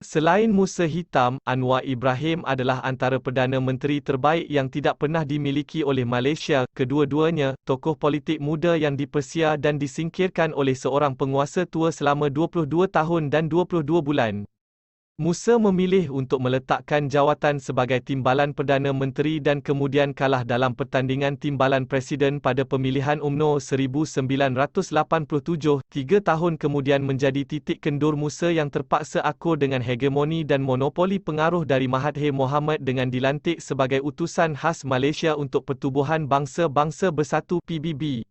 Selain Musa Hitam, Anwar Ibrahim adalah antara Perdana Menteri terbaik yang tidak pernah dimiliki oleh Malaysia. Kedua-duanya, tokoh politik muda yang dipersia dan disingkirkan oleh seorang penguasa tua selama 22 tahun dan 22 bulan. Musa memilih untuk meletakkan jawatan sebagai Timbalan Perdana Menteri dan kemudian kalah dalam pertandingan Timbalan Presiden pada pemilihan UMNO 1987. 3 tahun kemudian menjadi titik kendur Musa yang terpaksa akur dengan hegemoni dan monopoli pengaruh dari Mahathir Mohamad dengan dilantik sebagai utusan khas Malaysia untuk Pertubuhan Bangsa-Bangsa Bersatu (PBB).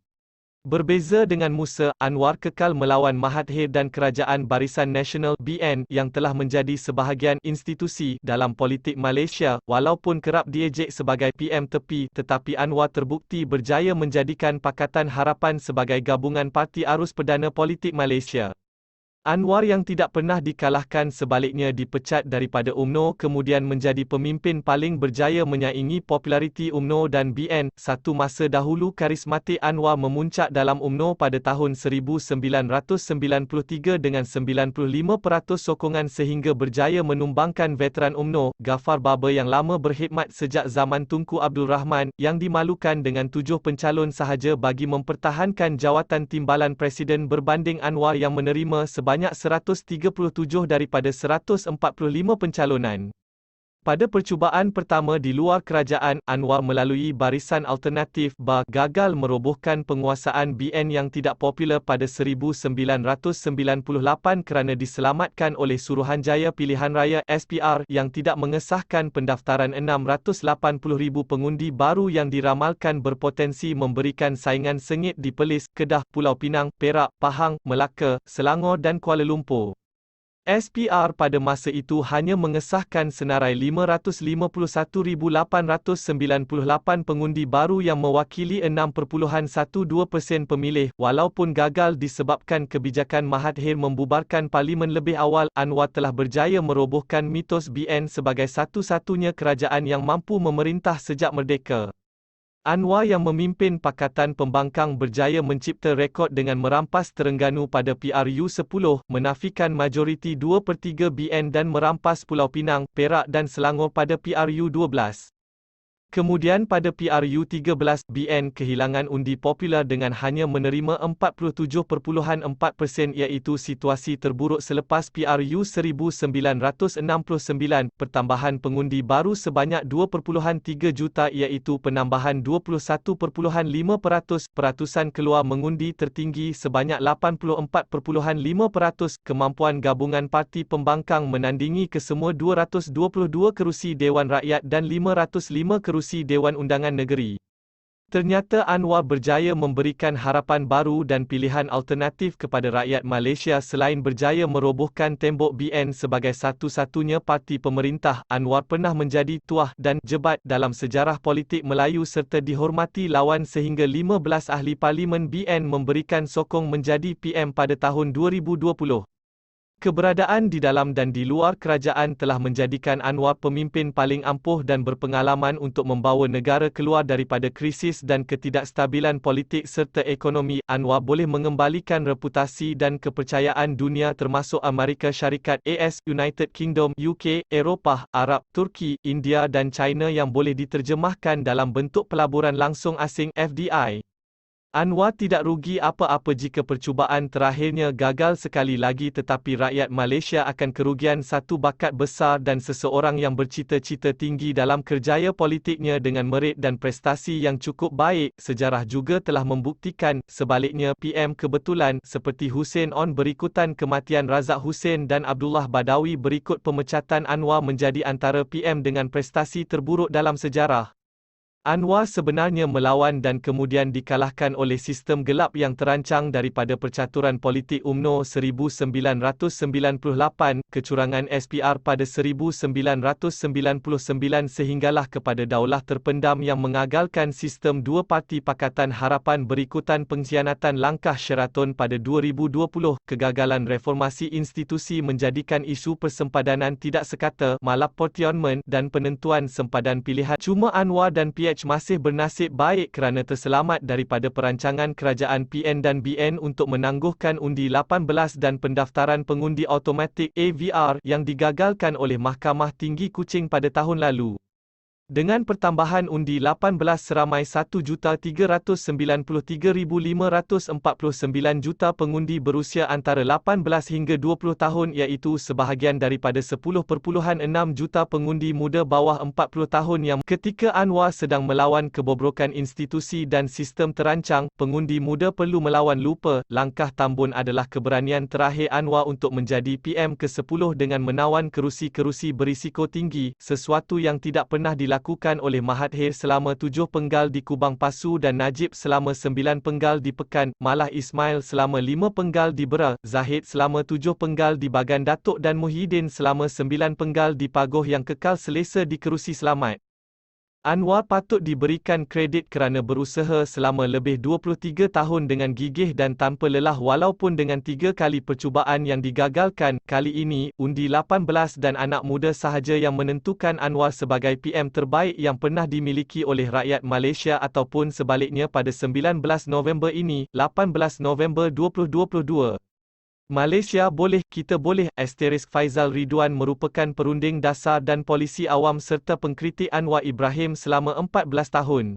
Berbeza dengan Musa, Anwar kekal melawan Mahathir dan Kerajaan Barisan Nasional (BN) yang telah menjadi sebahagian institusi dalam politik Malaysia, walaupun kerap diejek sebagai PM tepi, tetapi Anwar terbukti berjaya menjadikan Pakatan Harapan sebagai gabungan parti arus perdana politik Malaysia. Anwar yang tidak pernah dikalahkan sebaliknya dipecat daripada UMNO kemudian menjadi pemimpin paling berjaya menyaingi populariti UMNO dan BN. Satu masa dahulu karismatik Anwar memuncak dalam UMNO pada tahun 1993 dengan 95% sokongan sehingga berjaya menumbangkan veteran UMNO, Ghaffar Baba yang lama berkhidmat sejak zaman Tunku Abdul Rahman, yang dimalukan dengan 7 pencalon sahaja bagi mempertahankan jawatan Timbalan Presiden berbanding Anwar yang menerima sebanyak 137 daripada 145 pencalonan. Pada percubaan pertama di luar kerajaan, Anwar melalui Barisan Alternatif (BA) gagal merobohkan penguasaan BN yang tidak popular pada 1998 kerana diselamatkan oleh Suruhanjaya Pilihan Raya (SPR) yang tidak mengesahkan pendaftaran 680,000 pengundi baru yang diramalkan berpotensi memberikan saingan sengit di Perlis, Kedah, Pulau Pinang, Perak, Pahang, Melaka, Selangor dan Kuala Lumpur. SPR pada masa itu hanya mengesahkan senarai 551,898 pengundi baru yang mewakili 6.12% pemilih. Walaupun gagal disebabkan kebijakan Mahathir membubarkan parlimen lebih awal, Anwar telah berjaya merobohkan mitos BN sebagai satu-satunya kerajaan yang mampu memerintah sejak merdeka. Anwar yang memimpin Pakatan Pembangkang berjaya mencipta rekod dengan merampas Terengganu pada PRU10, menafikan majoriti 2/3 BN dan merampas Pulau Pinang, Perak dan Selangor pada PRU12. Kemudian pada PRU13, BN kehilangan undi popular dengan hanya menerima 47.4%, iaitu situasi terburuk selepas PRU 1969. Pertambahan pengundi baru sebanyak 2.3 juta iaitu penambahan 21.5%. Peratusan keluar mengundi tertinggi sebanyak 84.5%. Kemampuan gabungan Parti Pembangkang menandingi kesemua 222 kerusi Dewan Rakyat dan 505 kerusi Dewan Undangan Negeri. Ternyata Anwar berjaya memberikan harapan baru dan pilihan alternatif kepada rakyat Malaysia. Selain berjaya merobohkan tembok BN sebagai satu-satunya parti pemerintah, Anwar pernah menjadi tuah dan jebat dalam sejarah politik Melayu serta dihormati lawan sehingga 15 ahli parlimen BN memberikan sokong menjadi PM pada tahun 2020. Keberadaan di dalam dan di luar kerajaan telah menjadikan Anwar pemimpin paling ampuh dan berpengalaman untuk membawa negara keluar daripada krisis dan ketidakstabilan politik serta ekonomi. Anwar boleh mengembalikan reputasi dan kepercayaan dunia termasuk Amerika Syarikat (AS), United Kingdom (UK), Eropah, Arab, Turki, India dan China yang boleh diterjemahkan dalam bentuk pelaburan langsung asing (FDI). Anwar tidak rugi apa-apa jika percubaan terakhirnya gagal sekali lagi, tetapi rakyat Malaysia akan kerugian satu bakat besar dan seseorang yang bercita-cita tinggi dalam kerjaya politiknya dengan merit dan prestasi yang cukup baik. Sejarah juga telah membuktikan, sebaliknya, PM kebetulan, seperti Hussein On berikutan kematian Razak Hussein dan Abdullah Badawi berikut pemecatan Anwar menjadi antara PM dengan prestasi terburuk dalam sejarah. Anwar sebenarnya melawan dan kemudian dikalahkan oleh sistem gelap yang terancang daripada percaturan politik UMNO 1998, kecurangan SPR pada 1999 sehinggalah kepada daulah terpendam yang mengagalkan sistem dua parti Pakatan Harapan berikutan pengkhianatan langkah Sheraton pada 2020, kegagalan reformasi institusi menjadikan isu persempadanan tidak sekata, malapportionment dan penentuan sempadan pilihan. Cuma Anwar dan PM PH masih bernasib baik kerana terselamat daripada perancangan kerajaan PN dan BN untuk menangguhkan undi 18 dan pendaftaran pengundi automatik AVR yang digagalkan oleh Mahkamah Tinggi Kuching pada tahun lalu. Dengan pertambahan undi 18 seramai 1,393,549 juta pengundi berusia antara 18 hingga 20 tahun iaitu sebahagian daripada 10.6 juta pengundi muda bawah 40 tahun yang ketika Anwar sedang melawan kebobrokan institusi dan sistem terancang, pengundi muda perlu melawan lupa. Langkah Tambun adalah keberanian terakhir Anwar untuk menjadi PM ke-10 dengan menawan kerusi-kerusi berisiko tinggi, sesuatu yang tidak pernah dilakukan oleh Mahathir selama 7 penggal di Kubang Pasu dan Najib selama 9 penggal di Pekan, malah Ismail selama 5 penggal di Bera, Zahid selama 7 penggal di Bagan Datuk dan Muhyiddin selama 9 penggal di Pagoh yang kekal selesa di kerusi selamat. Anwar patut diberikan kredit kerana berusaha selama lebih 23 tahun dengan gigih dan tanpa lelah walaupun dengan 3 kali percubaan yang digagalkan. Kali ini, undi 18 dan anak muda sahaja yang menentukan Anwar sebagai PM terbaik yang pernah dimiliki oleh rakyat Malaysia ataupun sebaliknya pada 19 November ini, 18 November 2022. Malaysia boleh, kita boleh. Faizal Ridwan merupakan perunding dasar dan polisi awam serta pengkritik Anwar Ibrahim selama 14 tahun.